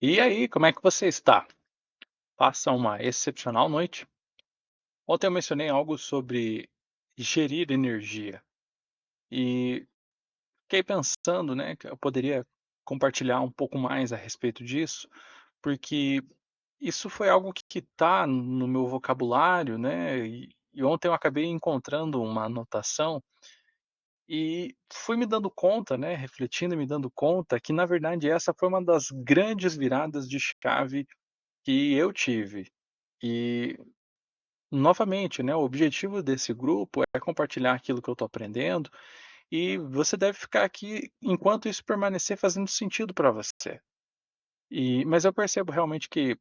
E aí, como é que você está? Passa uma excepcional noite? Ontem eu mencionei algo sobre gerir energia e fiquei pensando, né, que eu poderia compartilhar um pouco mais a respeito disso, porque isso foi algo que está no meu vocabulário, né, e ontem eu acabei encontrando uma anotação e fui me dando conta, né, refletindo e me dando conta que, na verdade, essa foi uma das grandes viradas de chave que eu tive. E novamente, né, o objetivo desse grupo é compartilhar aquilo que eu estou aprendendo, e você deve ficar aqui enquanto isso permanecer fazendo sentido para você. Mas eu percebo realmente que,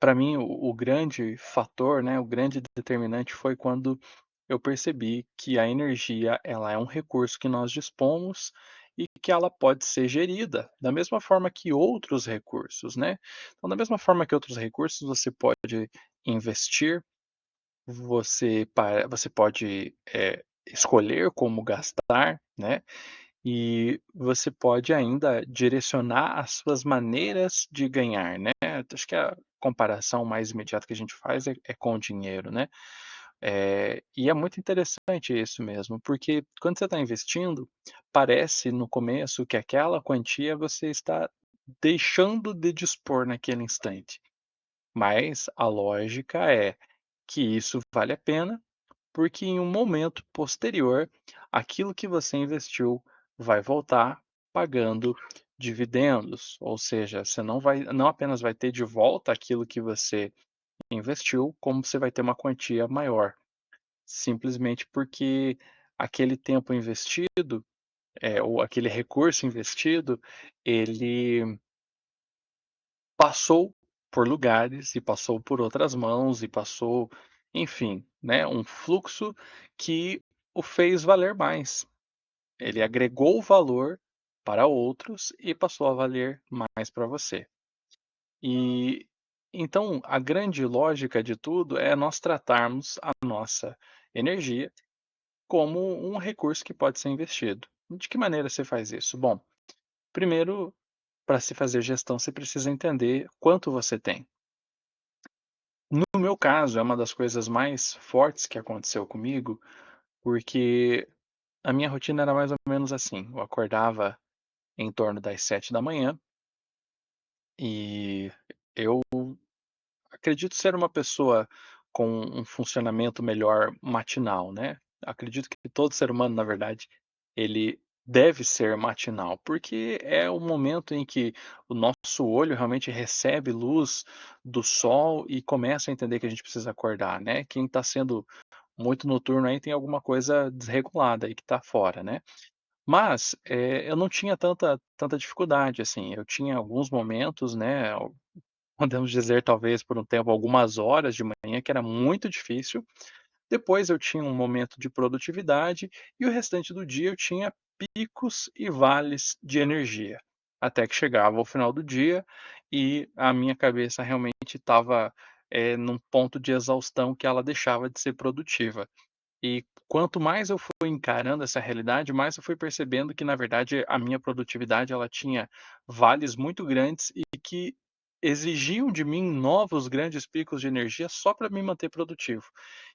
para mim, o grande fator, né, o grande determinante foi quando eu percebi que a energia, ela é um recurso que nós dispomos e que ela pode ser gerida da mesma forma que outros recursos, né. Então, da mesma forma que outros recursos, você pode investir. Você pode, escolher como gastar, né, e você pode ainda direcionar as suas maneiras de ganhar, né. Acho que a comparação mais imediata que a gente faz é com o dinheiro, né. E é muito interessante isso mesmo, porque quando você está investindo, parece no começo que aquela quantia você está deixando de dispor naquele instante, mas a lógica é que isso vale a pena porque em um momento posterior, aquilo que você investiu vai voltar pagando dividendos, ou seja, você não apenas vai ter de volta aquilo que você investiu, como você vai ter uma quantia maior, simplesmente porque aquele tempo investido, ou aquele recurso investido, ele passou por lugares e passou por outras mãos e passou, enfim, né, um fluxo que o fez valer mais. Ele agregou valor para outros e passou a valer mais para você. E então a grande lógica de tudo é nós tratarmos a nossa energia como um recurso que pode ser investido. De que maneira você faz isso? Bom, primeiro, para se fazer gestão, você precisa entender quanto você tem. No meu caso, é uma das coisas mais fortes que aconteceu comigo, porque a minha rotina era mais ou menos assim: eu acordava em torno das 7 da manhã e eu acredito ser uma pessoa com um funcionamento melhor matinal, né. Acredito que todo ser humano, na verdade, ele deve ser matinal, porque é o momento em que o nosso olho realmente recebe luz do sol e começa a entender que a gente precisa acordar, né. Quem está sendo muito noturno aí tem alguma coisa desregulada aí que está fora, né. Mas, eu não tinha tanta dificuldade, assim, eu tinha alguns momentos, né, podemos dizer talvez por um tempo, algumas horas de manhã que era muito difícil, depois eu tinha um momento de produtividade e o restante do dia eu tinha picos e vales de energia, até que chegava ao final do dia e a minha cabeça realmente estava, num ponto de exaustão que ela deixava de ser produtiva. E quanto mais eu fui encarando essa realidade, mais eu fui percebendo que, na verdade, a minha produtividade ela tinha vales muito grandes e que exigiam de mim novos grandes picos de energia só para me manter produtivo.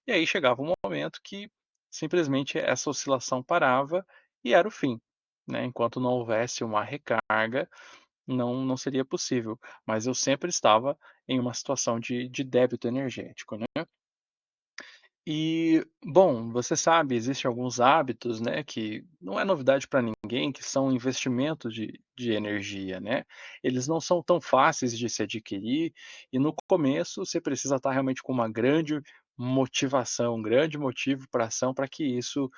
E aí chegava um momento que simplesmente essa oscilação parava e era o fim, né? Enquanto não houvesse uma recarga, não seria possível. Mas eu sempre estava em uma situação de débito energético, né? E, bom, você sabe, existem alguns hábitos, né, que não é novidade para ninguém, que são investimentos de energia, né. Eles não são tão fáceis de se adquirir e no começo você precisa estar realmente com uma grande motivação, um grande motivo para ação para que isso,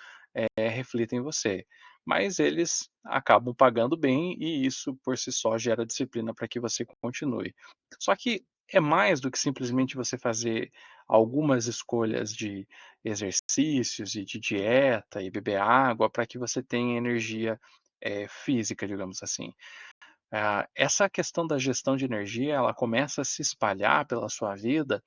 reflita em você. Mas eles acabam pagando bem e isso por si só gera disciplina para que você continue. Só que é mais do que simplesmente você fazer algumas escolhas de exercícios e de dieta e beber água para que você tenha energia, física, digamos assim. Essa questão da gestão de energia, ela começa a se espalhar pela sua vida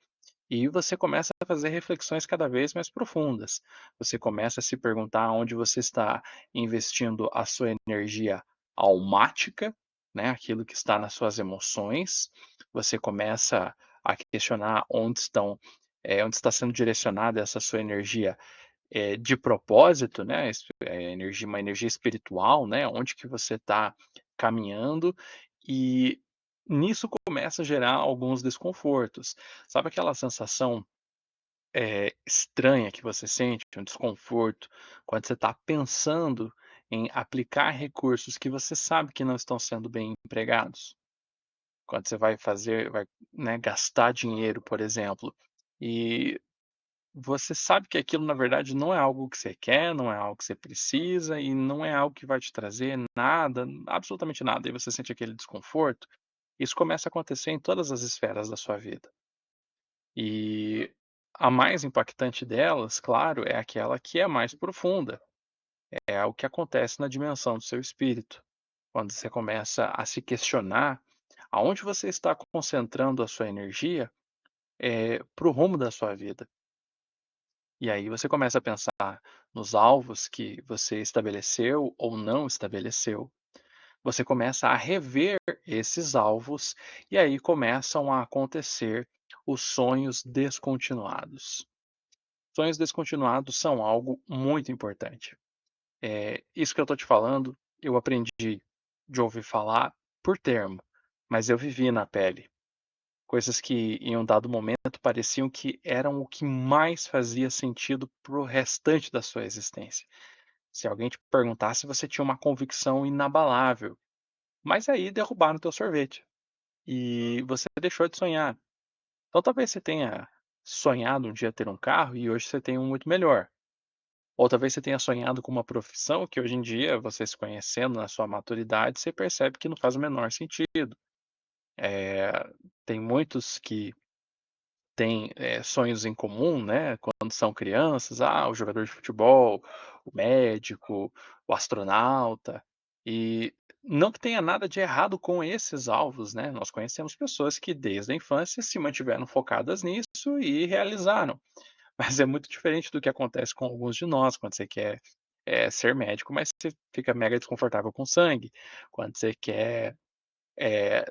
e você começa a fazer reflexões cada vez mais profundas. Você começa a se perguntar onde você está investindo a sua energia almática né, aquilo que está nas suas emoções, você começa a questionar onde está sendo direcionada essa sua energia, de propósito, né, uma energia espiritual, né, onde que você está caminhando, e nisso começa a gerar alguns desconfortos. Sabe aquela sensação, estranha que você sente, um desconforto, quando você está pensando em aplicar recursos que você sabe que não estão sendo bem empregados? Quando você vai, né, gastar dinheiro, por exemplo, e você sabe que aquilo na verdade não é algo que você quer, não é algo que você precisa e não é algo que vai te trazer nada, absolutamente nada, e você sente aquele desconforto, isso começa a acontecer em todas as esferas da sua vida. E a mais impactante delas, claro, é aquela que é mais profunda, é o que acontece na dimensão do seu espírito. Quando você começa a se questionar aonde você está concentrando a sua energia, para o rumo da sua vida. E aí você começa a pensar nos alvos que você estabeleceu ou não estabeleceu. Você começa a rever esses alvos e aí começam a acontecer os sonhos descontinuados. Sonhos descontinuados são algo muito importante. Isso que eu estou te falando, eu aprendi de ouvir falar por termo, mas eu vivi na pele. Coisas que em um dado momento pareciam que eram o que mais fazia sentido para o restante da sua existência. Se alguém te perguntasse, você tinha uma convicção inabalável, mas aí derrubaram teu sorvete e você deixou de sonhar. Então talvez você tenha sonhado um dia ter um carro e hoje você tem um muito melhor. Ou talvez você tenha sonhado com uma profissão que hoje em dia, você se conhecendo na sua maturidade, você percebe que não faz o menor sentido. Eh, Tem muitos que têm, sonhos em comum, né, quando são crianças, o jogador de futebol, o médico, o astronauta, e não que tenha nada de errado com esses alvos, né, nós conhecemos pessoas que desde a infância se mantiveram focadas nisso e realizaram. Mas é muito diferente do que acontece com alguns de nós, quando você quer, ser médico, mas você fica mega desconfortável com sangue. Quando você quer,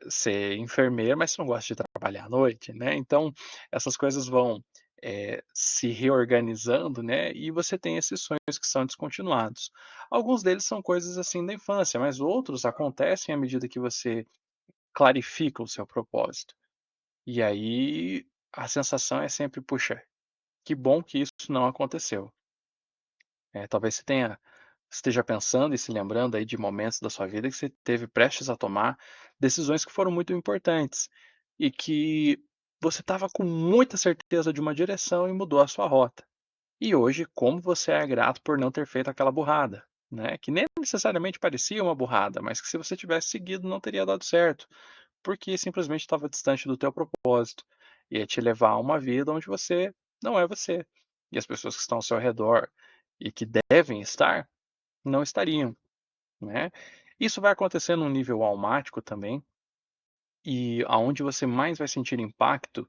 ser enfermeiro, mas você não gosta de trabalhar à noite, né. Então, essas coisas vão, se reorganizando, né, e você tem esses sonhos que são descontinuados. Alguns deles são coisas, assim, da infância, mas outros acontecem à medida que você clarifica o seu propósito. E aí, a sensação é sempre: "Puxa, que bom que isso não aconteceu". Talvez esteja pensando e se lembrando aí de momentos da sua vida que você teve prestes a tomar decisões que foram muito importantes, e que você estava com muita certeza de uma direção e mudou a sua rota. E hoje, como você é grato por não ter feito aquela burrada, né, que nem necessariamente parecia uma burrada, mas que se você tivesse seguido não teria dado certo, porque simplesmente estava distante do teu propósito, ia te levar a uma vida onde você não é você, e as pessoas que estão ao seu redor e que devem estar, não estariam, né. Isso vai acontecer num nível almático também, e aonde você mais vai sentir impacto,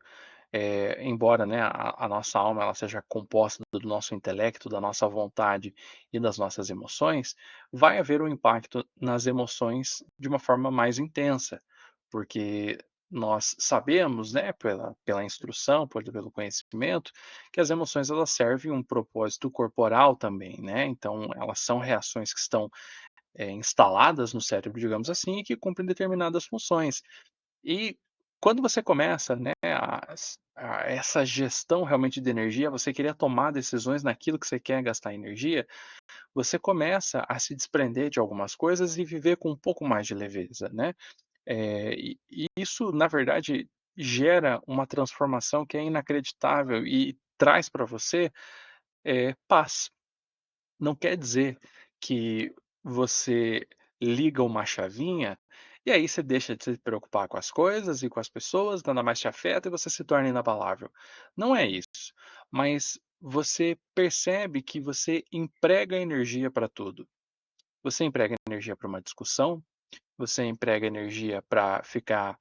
embora, né, a nossa alma ela seja composta do nosso intelecto, da nossa vontade e das nossas emoções, vai haver um impacto nas emoções de uma forma mais intensa, porque nós sabemos, né, pela instrução, pelo conhecimento, que as emoções elas servem um propósito corporal também, né, então elas são reações que estão, instaladas no cérebro, digamos assim, e que cumprem determinadas funções. E quando você começa, né, a essa gestão realmente de energia, você querer tomar decisões naquilo que você quer gastar energia, você começa a se desprender de algumas coisas e viver com um pouco mais de leveza, né. E isso, na verdade, gera uma transformação que é inacreditável e traz para você, paz. Não quer dizer que você liga uma chavinha, e aí você deixa de se preocupar com as coisas e com as pessoas, nada mais te afeta e você se torna inabalável. Não é isso, mas você percebe que você emprega energia para tudo. Você emprega energia para uma discussão, você emprega energia para ficar,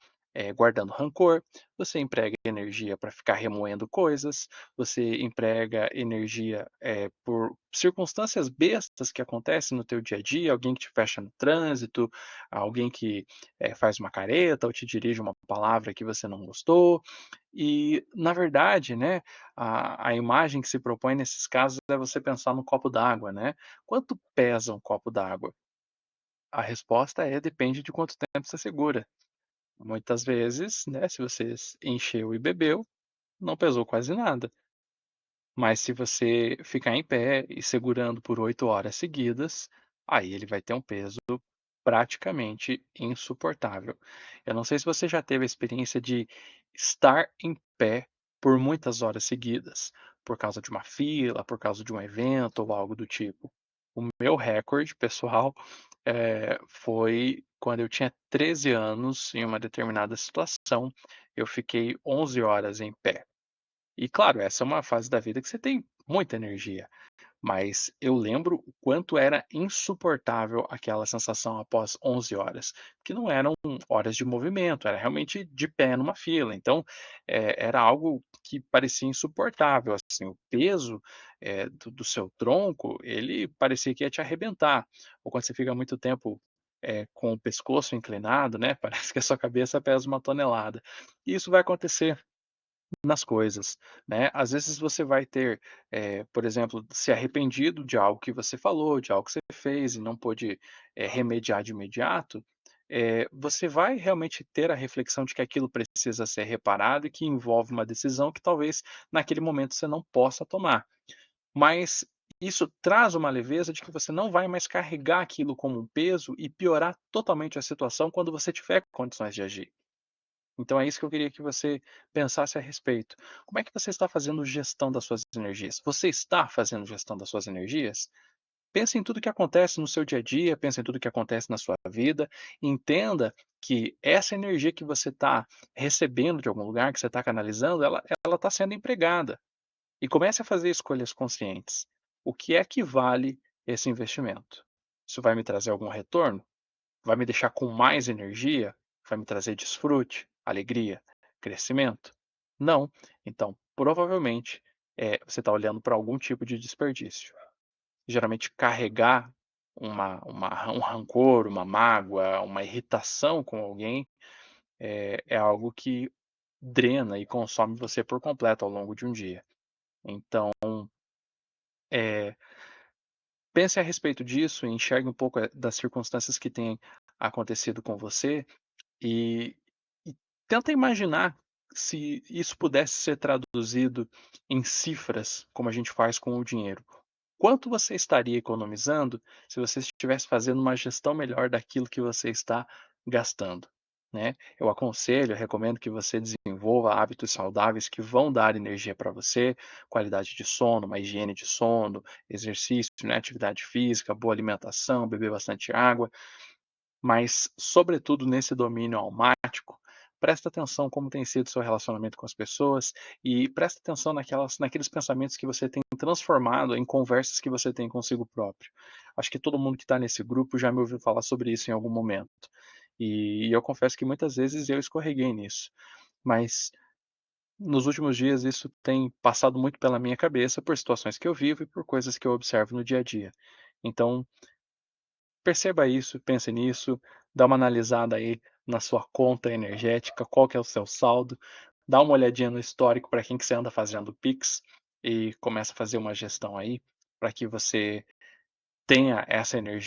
guardando rancor, você emprega energia para ficar remoendo coisas, você emprega energia, por circunstâncias bestas que acontecem no teu dia a dia, alguém que te fecha no trânsito, alguém que, faz uma careta ou te dirige uma palavra que você não gostou. E, na verdade, né, a imagem que se propõe nesses casos é você pensar no copo d'água, né. Quanto pesa um copo d'água? A resposta é: depende de quanto tempo você segura. Muitas vezes, né, se você encheu e bebeu, não pesou quase nada. Mas se você ficar em pé e segurando por 8 horas seguidas, aí ele vai ter um peso praticamente insuportável. Eu não sei se você já teve a experiência de estar em pé por muitas horas seguidas, por causa de uma fila, por causa de um evento ou algo do tipo. O meu recorde pessoal, foi quando eu tinha 13 anos, em uma determinada situação, eu fiquei 11 horas em pé. E claro, essa é uma fase da vida que você tem muita energia. Mas eu lembro o quanto era insuportável aquela sensação após 11 horas, que não eram horas de movimento, era realmente de pé numa fila, então, era algo que parecia insuportável, assim, o peso, do seu tronco, ele parecia que ia te arrebentar, ou quando você fica muito tempo, com o pescoço inclinado, né, parece que a sua cabeça pesa 1 tonelada. E isso vai acontecer nas coisas, né. Às vezes você vai ter, por exemplo, se arrependido de algo que você falou, de algo que você fez e não pôde, remediar de imediato, você vai realmente ter a reflexão de que aquilo precisa ser reparado e que envolve uma decisão que talvez naquele momento você não possa tomar. Mas isso traz uma leveza de que você não vai mais carregar aquilo como um peso e piorar totalmente a situação quando você tiver condições de agir. Então é isso que eu queria que você pensasse a respeito. Como é que você está fazendo gestão das suas energias? Você está fazendo gestão das suas energias? Pense em tudo que acontece no seu dia a dia, pense em tudo que acontece na sua vida, entenda que essa energia que você está recebendo de algum lugar, que você está canalizando, ela está sendo empregada. E comece a fazer escolhas conscientes. O que é que vale esse investimento? Isso vai me trazer algum retorno? Vai me deixar com mais energia? Vai me trazer desfrute, alegria, crescimento? Não. Então, provavelmente, você está olhando para algum tipo de desperdício. Geralmente carregar um rancor, uma mágoa, uma irritação com alguém, é algo que drena e consome você por completo ao longo de um dia. Então, eh, pense a respeito disso, enxergue um pouco, das circunstâncias que têm acontecido com você. E tenta imaginar se isso pudesse ser traduzido em cifras, como a gente faz com o dinheiro. Quanto você estaria economizando se você estivesse fazendo uma gestão melhor daquilo que você está gastando, né? Eu aconselho, eu recomendo que você desenvolva hábitos saudáveis que vão dar energia para você, qualidade de sono, uma higiene de sono, exercício, né, atividade física, boa alimentação, beber bastante água. Mas, sobretudo nesse domínio almático, presta atenção como tem sido o seu relacionamento com as pessoas e presta atenção naqueles pensamentos que você tem transformado em conversas que você tem consigo próprio. Acho que todo mundo que está nesse grupo já me ouviu falar sobre isso em algum momento. E eu confesso que muitas vezes eu escorreguei nisso. Mas nos últimos dias isso tem passado muito pela minha cabeça por situações que eu vivo e por coisas que eu observo no dia a dia. Então, perceba isso, pense nisso, dá uma analisada aí na sua conta energética, qual que é o seu saldo, dá uma olhadinha no histórico para quem que você anda fazendo Pix e começa a fazer uma gestão aí, para que você tenha essa energia